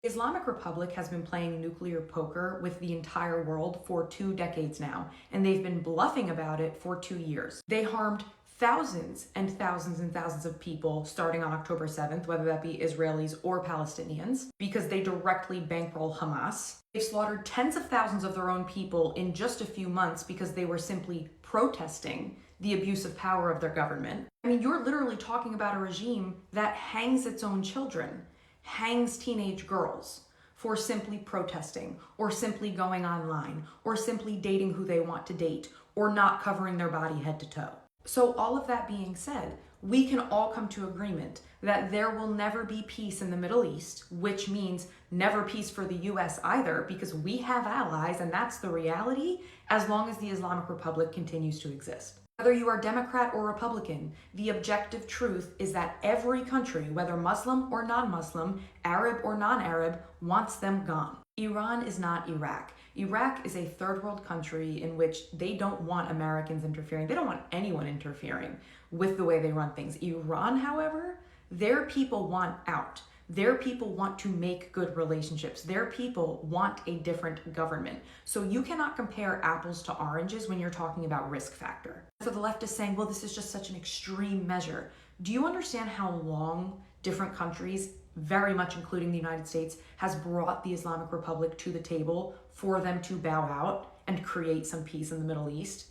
Islamic Republic has been playing nuclear poker with the entire world for 2 decades now, and they've been bluffing about it for 2 years. They harmed thousands and thousands and thousands of people starting on October 7th, whether that be Israelis or Palestinians, because they directly bankroll Hamas. They've slaughtered tens of thousands of their own people in just a few months because they were simply protesting the abuse of power of their government. I mean, you're literally talking about a regime that hangs its own children, hangs teenage girls for simply protesting, or simply going online, or simply dating who they want to date, or not covering their body head to toe. So all of that being said, we can all come to agreement that there will never be peace in the Middle East, which means never peace for the US either, because we have allies, and that's the reality, as long as the Islamic Republic continues to exist. Whether you are Democrat or Republican, the objective truth is that every country, whether Muslim or non-Muslim, Arab or non-Arab, wants them gone. Iran is not Iraq. Iraq is a third world country in which they don't want Americans interfering. They don't want anyone interfering with the way they run things. Iran, however, their people want out. Their people want to make good relationships. Their people want a different government. So you cannot compare apples to oranges when you're talking about risk factor. So the left is saying, well, this is just such an extreme measure. Do you understand how long different countries, very much including the United States, has brought the Islamic Republic to the table for them to bow out and create some peace in the Middle East?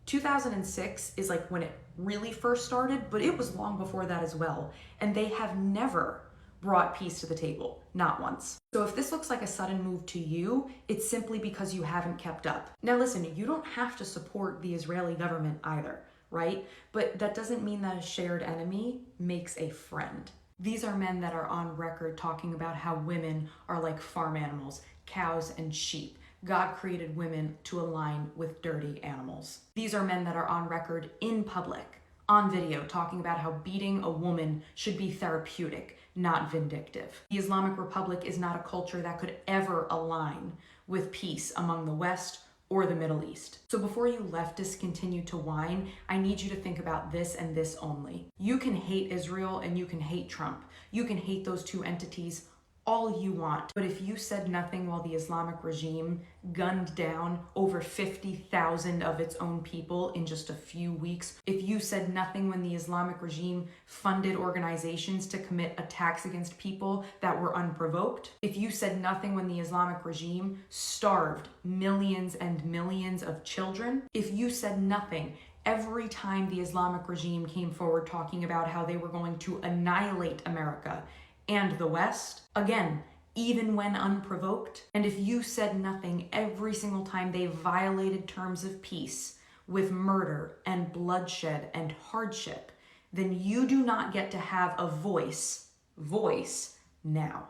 2006 is like when it really first started, but it was long before that as well. And they have never brought peace to the table, not once. So if this looks like a sudden move to you, it's simply because you haven't kept up. Now listen, you don't have to support the Israeli government either, right? But that doesn't mean that a shared enemy makes a friend. These are men that are on record talking about how women are like farm animals, cows and sheep. God created women to align with dirty animals. These are men that are on record in public, on video, talking about how beating a woman should be therapeutic, not vindictive. The Islamic Republic is not a culture that could ever align with peace among the West or the Middle East. So before you leftists continue to whine, I need you to think about this and this only. You can hate Israel and you can hate Trump. You can hate those two entities all you want. But if you said nothing while the Islamic regime gunned down over 50,000 of its own people in just a few weeks, if you said nothing when the Islamic regime funded organizations to commit attacks against people that were unprovoked, if you said nothing when the Islamic regime starved millions and millions of children, if you said nothing every time the Islamic regime came forward talking about how they were going to annihilate America and the West, again, even when unprovoked, and if you said nothing every single time they violated terms of peace with murder and bloodshed and hardship, then you do not get to have a voice now.